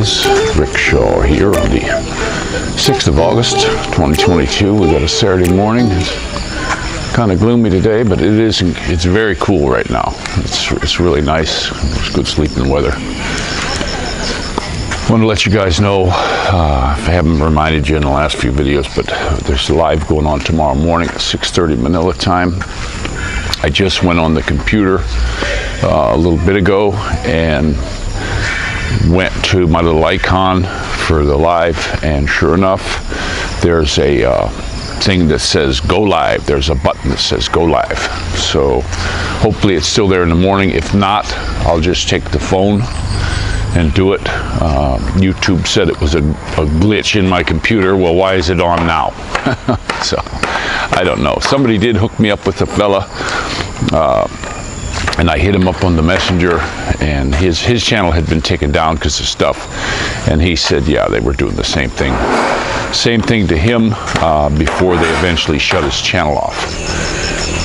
guys, Rick Shaw here on the 6th of August 2022. We got a Saturday morning. It's kind of gloomy today, but it's very cool right now. It's really nice. It's good sleeping weather. I want to let you guys know, if I haven't reminded you in the last few videos, but there's a live going on tomorrow morning at 6:30 Manila time. I just went on the computer a little bit ago and went to my little icon for the live, and sure enough, there's a thing that says go live. There's a button that says go live. So hopefully it's still there in the morning. If not, I'll just take the phone and do it. YouTube said it was a glitch in my computer. Well, why is it on now? So I don't know. Somebody did hook me up with a fella, and I hit him up on the messenger, and his channel had been taken down because of stuff, and he said, yeah, they were doing the same thing to him before they eventually shut his channel off.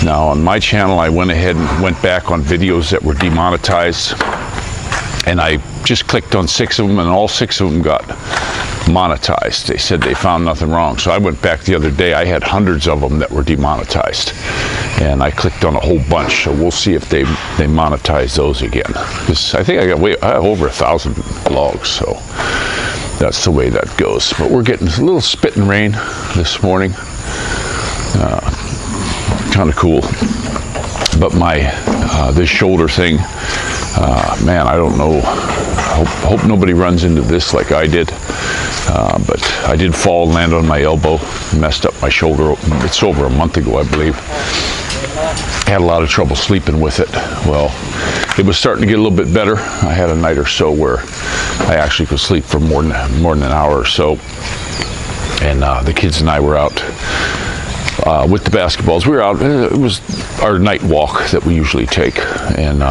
Now on my channel, I went ahead and went back on videos that were demonetized, and I just clicked on 6 of them, and all 6 of them got monetized. They said they found nothing wrong. So I went back the other day. I had hundreds of them that were demonetized, and I clicked on a whole bunch. So we'll see if they monetize those again. Because I think I have over 1,000 logs. So that's the way that goes. But we're getting a little spit and rain this morning. Kind of cool. But this shoulder thing, man, I don't know. Hope nobody runs into this like I did. But I did fall and land on my elbow, messed up my shoulder. It's over a month ago, I believe. Had a lot of trouble sleeping with it. Well, it was starting to get a little bit better. I had a night or so where I actually could sleep for more than an hour or so. And the kids and I were out with the basketballs. We were out. It was our night walk that we usually take, and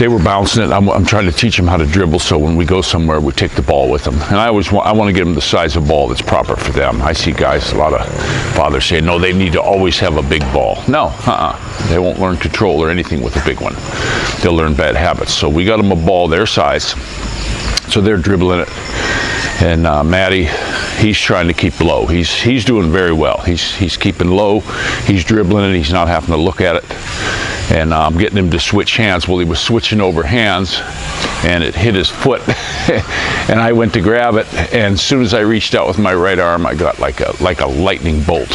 they were bouncing it. I'm trying to teach them how to dribble, so when we go somewhere, we take the ball with them. And I want to get them the size of ball that's proper for them. I see guys, a lot of fathers saying, no, they need to always have a big ball. No, they won't learn control or anything with a big one. They'll learn bad habits. So we got them a ball their size, so they're dribbling it. And Maddie, he's trying to keep low. He's doing very well. He's keeping low. He's dribbling it. He's not having to look at it. And I'm getting him to switch hands. Well, he was switching over hands, and it hit his foot. And I went to grab it, and as soon as I reached out with my right arm, I got like a lightning bolt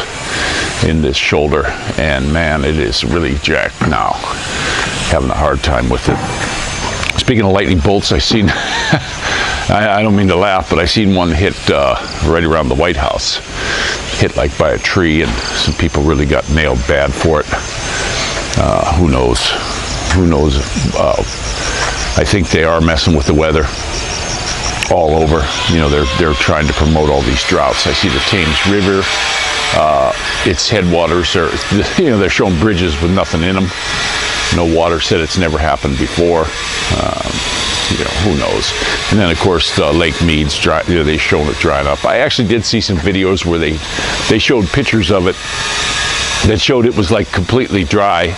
in this shoulder. And man, it is really jacked now. Having a hard time with it. Speaking of lightning bolts, I seen. I don't mean to laugh, but I seen one hit right around the White House. Hit like by a tree, and some people really got nailed bad for it. Who knows? I think they are messing with the weather all over. You know, they're trying to promote all these droughts. I see the Thames River, its headwaters are, they're showing bridges with nothing in them. No water. Said it's never happened before. Who knows? And then of course the Lake Mead's dry. They showed it drying up. I actually did see some videos where they showed pictures of it that showed it was like completely dry,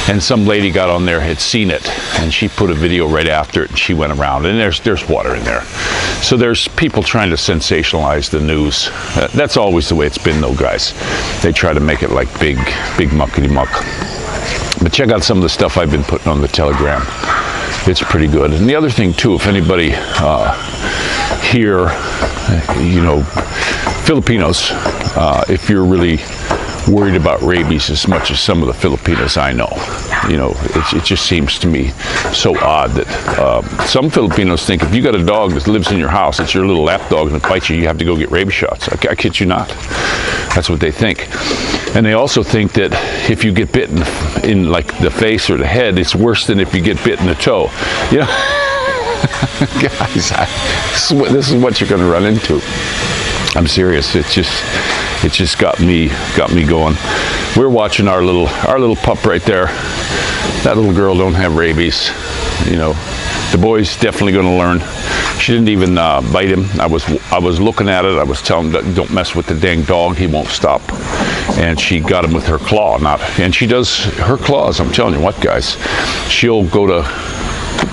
and some lady got on there, had seen it, and she put a video right after it, and she went around, and there's water in there. So there's people trying to sensationalize the news. That's always the way it's been though, guys. They try to make it like big muckety muck. But check out some of the stuff I've been putting on the Telegram. It's pretty good. And the other thing too, if anybody here, Filipinos, if you're really worried about rabies as much as some of the Filipinos I know, it just seems to me so odd that some Filipinos think if you got a dog that lives in your house, it's your little lap dog, and it bites you, you have to go get rabies shots. I kid you not. That's what they think. And they also think that if you get bitten in like the face or the head, it's worse than if you get bit in the toe. Guys, this is what you're going to run into. I'm serious. It just got me going. We're watching our little pup right there. That little girl don't have rabies. The boy's definitely going to learn. She didn't even bite him. I was looking at it. I was telling him, don't mess with the dang dog. He won't stop. And she got him with her claw. And she does her claws. I'm telling you what, guys. She'll go to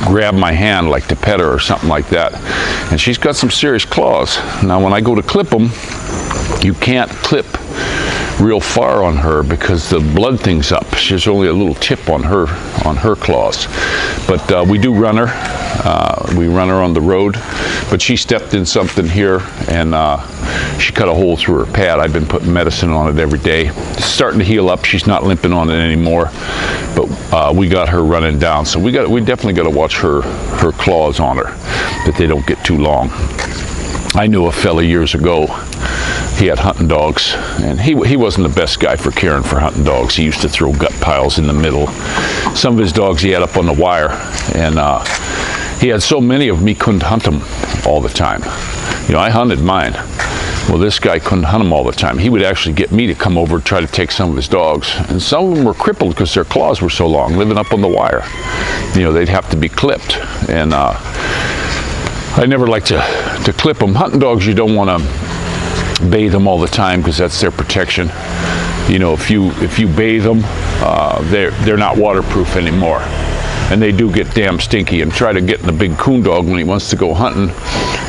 grab my hand like to pet her or something like that. And she's got some serious claws. Now when I go to clip them, you can't clip real far on her because the blood thing's up. She's only a little tip on her claws. But we do run her. We run her on the road. But she stepped in something here and she cut a hole through her pad. I've been putting medicine on it every day. It's starting to heal up. She's not limping on it anymore. But we got her running down. So we definitely got to watch her claws on her, that they don't get too long. I knew a fella years ago. He had hunting dogs, and he wasn't the best guy for caring for hunting dogs. He used to throw gut piles in the middle. Some of his dogs he had up on the wire, and he had so many of them he couldn't hunt them all the time. You know, I hunted mine. Well, this guy couldn't hunt them all the time. He would actually get me to come over and try to take some of his dogs, and some of them were crippled because their claws were so long, living up on the wire. You know, they'd have to be clipped, and I never like to clip them. Hunting dogs, you don't want to bathe them all the time because that's their protection. You know, if you bathe them, they're not waterproof anymore, and they do get damn stinky. And try to get in a big coon dog when he wants to go hunting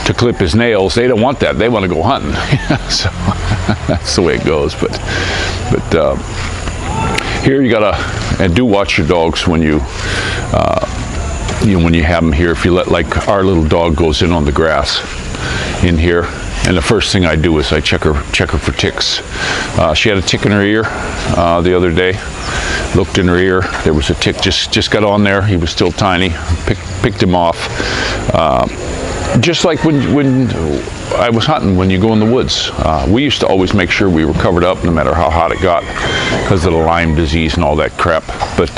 to clip his nails. They don't want that. They want to go hunting. So that's the way it goes. But here you gotta, and do watch your dogs when you know, when you have them here. If you let, like our little dog goes in on the grass in here, and the first thing I do is I check her for ticks. She had a tick in her ear the other day. Looked in her ear. There was a tick just got on there. He was still tiny. Picked him off. Just like when I was hunting, when you go in the woods, we used to always make sure we were covered up no matter how hot it got because of the Lyme disease and all that crap. But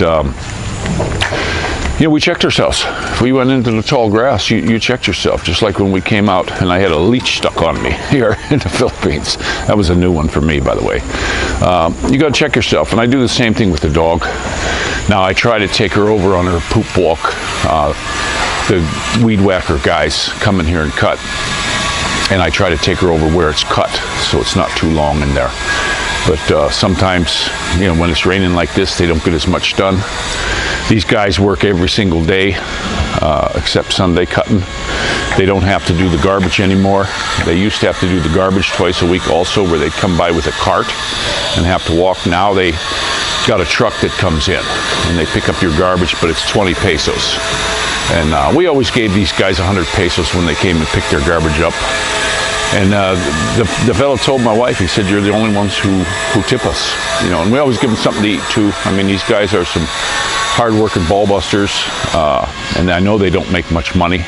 you know, we checked ourselves. If we went into the tall grass, you checked yourself. Just like when we came out and I had a leech stuck on me here in the Philippines. That was a new one for me, by the way. You got to check yourself, and I do the same thing with the dog. Now I try to take her over on her poop walk. The weed whacker guys come in here and cut, and I try to take her over where it's cut so it's not too long in there. But sometimes, you know, when it's raining like this, they don't get as much done. These guys work every single day, except Sunday cutting. They don't have to do the garbage anymore. They used to have to do the garbage twice a week also, where they'd come by with a cart and have to walk. Now they got a truck that comes in and they pick up your garbage, but it's 20 pesos. And we always gave these guys 100 pesos when they came and picked their garbage up. And the fellow told my wife, he said, "You're the only ones who tip us." You know, and we always give them something to eat too. I mean, these guys are some hard-working ball busters, and I know they don't make much money.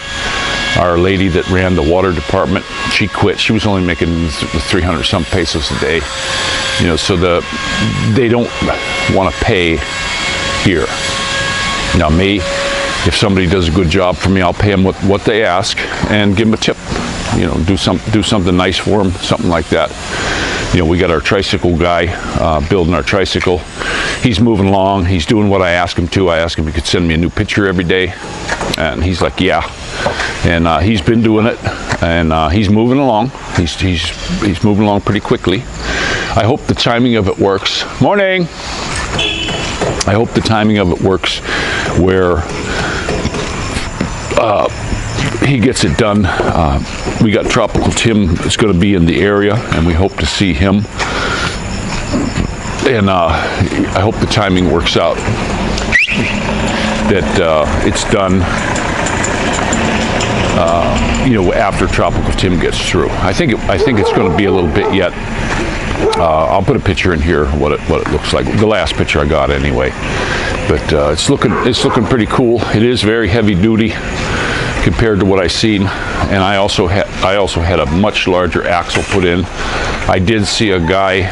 Our lady that ran the water department, she quit. She was only making 300 some pesos a day. You know, so they don't want to pay here. Now me, if somebody does a good job for me, I'll pay them what they ask and give them a tip. You know, do something nice for them, something like that. You know, we got our tricycle guy building our tricycle. He's moving along. He's doing what I ask him to. I asked him if he could send me a new picture every day, and he's like, yeah. And he's been doing it, and he's moving along. He's moving along pretty quickly. I hope the timing of it works. Morning. I hope the timing of it works where he gets it done. We got Tropical Tim is going to be in the area, and we hope to see him. And I hope the timing works out, that it's done, you know, after Tropical Tim gets through. I think it's going to be a little bit yet. I'll put a picture in here what it looks like. The last picture I got anyway. But it's looking pretty cool. It is very heavy duty compared to what I seen, and I also had a much larger axle put in. I did see a guy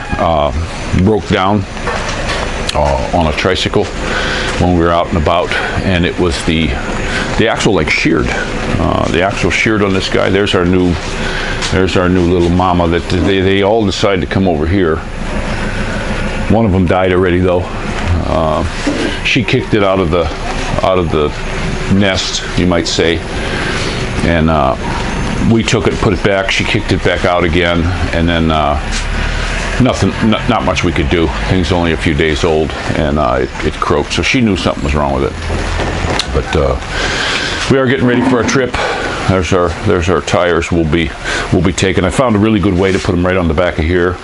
broke down on a tricycle when we were out and about, and it was the axle like sheared. The axle sheared on this guy. There's our new little mama that they all decided to come over here. One of them died already though. She kicked it out of the nest, you might say, and we took it, put it back. She kicked it back out again, and then not much we could do. Thing's only a few days old, and it croaked, so she knew something was wrong with it. But we are getting ready for our trip. There's our tires. We'll be taking. I found a really good way to put them right on the back of here.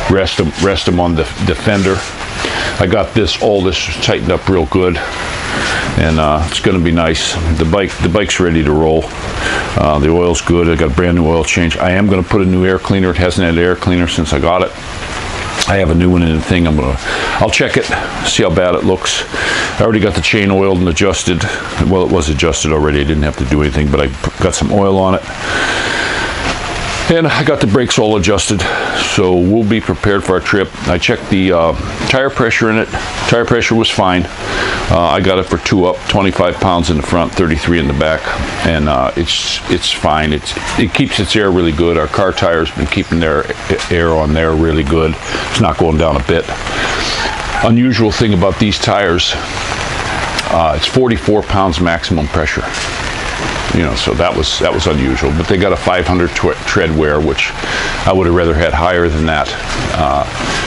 Rest them on the fender. I got all this tightened up real good, and it's going to be nice. The bike's ready to roll. The oil's good. I got a brand new oil change. I am going to put a new air cleaner. It hasn't had air cleaner since I got it. I have a new one in the thing. I'll check it, see how bad it looks. I already got the chain oiled and adjusted. Well, it was adjusted already. I didn't have to do anything, but I got some oil on it. And I got the brakes all adjusted, so we'll be prepared for our trip. I checked the tire pressure in it. Tire pressure was fine. I got it for 2 up, 25 pounds in the front, 33 in the back, and it's fine. It keeps its air really good. Our car tire's been keeping their air on there really good. It's not going down a bit. Unusual thing about these tires, it's 44 pounds maximum pressure. You know, so that was unusual. But they got a 500 tread wear, which I would have rather had higher than that.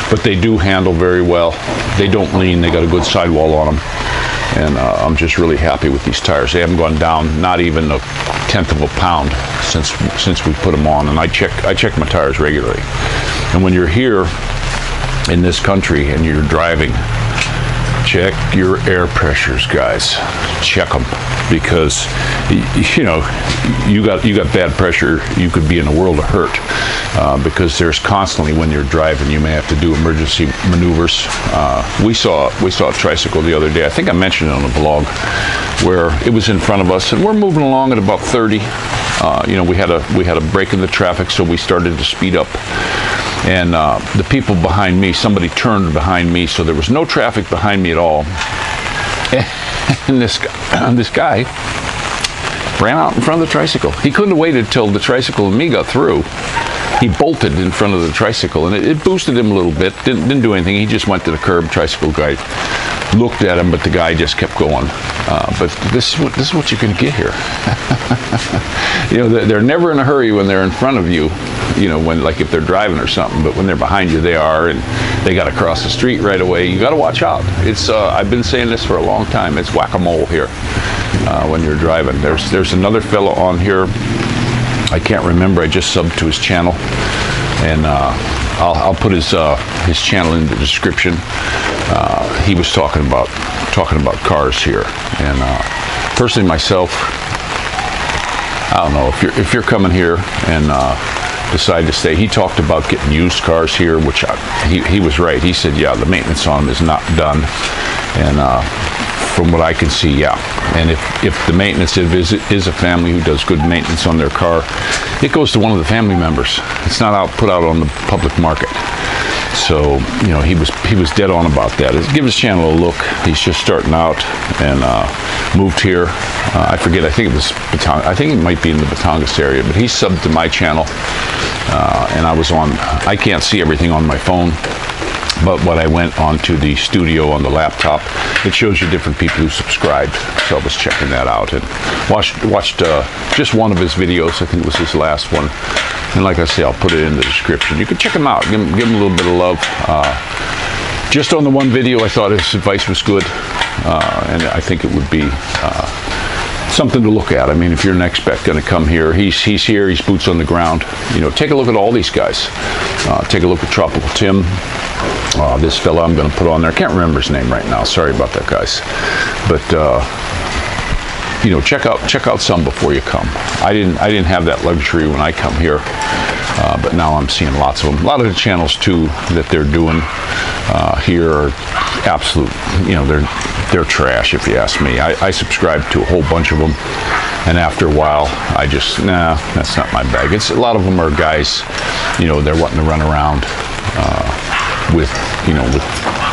But they do handle very well. They don't lean. They got a good sidewall on them, and I'm just really happy with these tires. They haven't gone down not even a tenth of a pound since we put them on. And I check my tires regularly. And when you're here in this country and you're driving, check your air pressures, guys. Check them, because you know you got bad pressure. You could be in a world of hurt because there's constantly, when you're driving, you may have to do emergency maneuvers. We saw a tricycle the other day. I think I mentioned it on the vlog, where it was in front of us, and we're moving along at about 30. You know, we had a break in the traffic, so we started to speed up. And the people behind me, somebody turned behind me, so there was no traffic behind me at all. And this guy ran out in front of the tricycle. He couldn't have waited till the tricycle and me got through. He bolted in front of the tricycle, and it boosted him a little bit. Didn't do anything. He just went to the curb. Tricycle guy looked at him, but the guy just kept going. But this is what you can get here. You know, they're never in a hurry when they're in front of you. You know, when, like, if they're driving or something, but when they're behind you, they are, and they got to cross the street right away. You got to watch out. It's I've been saying this for a long time. It's whack-a-mole here when you're driving. There's another fellow on here. I can't remember. I just subbed to his channel, and I'll put his channel in the description. He was talking about cars here, and personally myself, I don't know if you're coming here and decide to stay. He talked about getting used cars here, which he was right. He said, yeah, the maintenance on them is not done, and from what I can see, yeah. And if the maintenance is a family who does good maintenance on their car, it goes to one of the family members. It's not put out on the public market. So, you know, he was dead on about that. Give his channel a look. He's just starting out, and moved here. I forget. I think it was Batangas. I think it might be in the Batangas area, but he subbed to my channel, and I was on. I can't see everything on my phone, but when I went onto the studio on the laptop, it shows you different people who subscribed. So I was checking that out and watched just one of his videos. I think it was his last one. And like I say, I'll put it in the description. You can check him out. Give him a little bit of love. Just on the one video, I thought his advice was good, and I think it would be something to look at. I mean, if you're an expat going to come here, he's here. He's boots on the ground. You know, take a look at all these guys. Take a look at Tropical Tim. This fella I'm going to put on there. I can't remember his name right now. Sorry about that, guys. But you know, check out some before you come. I didn't have that luxury when I come here, but now I'm seeing lots of them. A lot of the channels too that they're doing here are absolute. You know, they're trash, if you ask me. I subscribe to a whole bunch of them, and after a while, I just that's not my bag. A lot of them are guys. You know, they're wanting to run around with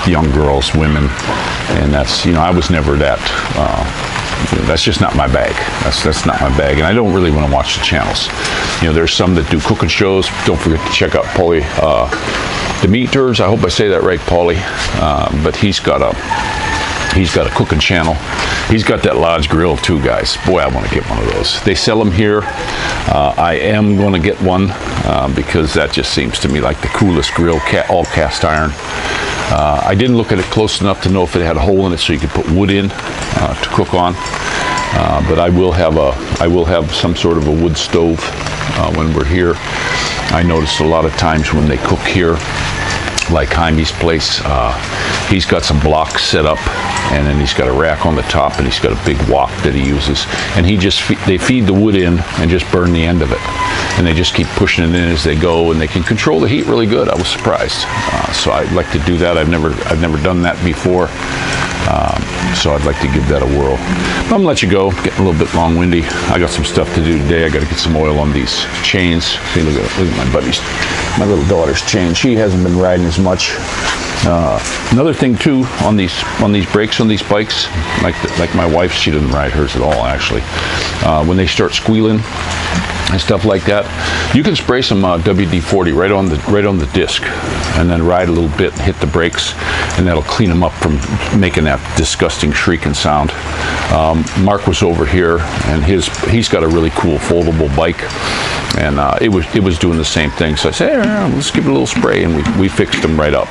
young girls, women, and that's, you know, I was never that. That's just not my bag. That's not my bag, and I don't really want to watch the channels. You know, there's some that do cooking shows. Don't forget to check out Paulie Demeters. I hope I say that right, Paulie. But he's got a cooking channel. He's got that Lodge grill too, guys. Boy, I want to get one of those. They sell them here. I am going to get one because that just seems to me like the coolest grill, all cast iron. I didn't look at it close enough to know if it had a hole in it so you could put wood in to cook on. But I will have some sort of a wood stove when we're here. I noticed a lot of times when they cook here, like Jaime's place, he's got some blocks set up, and then he's got a rack on the top, and he's got a big wok that he uses, and they feed the wood in and just burn the end of it, and they just keep pushing it in as they go, and they can control the heat really good. I was surprised. So I'd like to do that. I've never done that before. So I'd like to give that a whirl. I'm gonna let you go. Getting a little bit long-winded. I got some stuff to do today. I got to get some oil on these chains. See, look at my little daughter's chain. She hasn't been riding as much. Another thing too on these brakes on these bikes, like my wife, she doesn't ride hers at all actually. When they start squealing and stuff like that, you can spray some WD-40 right on the disc, and then ride a little bit and hit the brakes, and that'll clean them up from making that disgusting shrieking sound. Mark was over here, and he's got a really cool foldable bike, and it was doing the same thing. So I said, hey, let's give it a little spray, and we fixed them right up.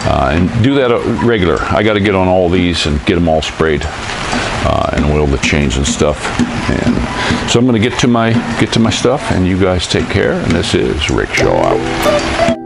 And do that regular. I got to get on all these and get them all sprayed and oil the chains and stuff. And so I'm going to get to my stuff, and you guys take care. And this is Rick Shaw out.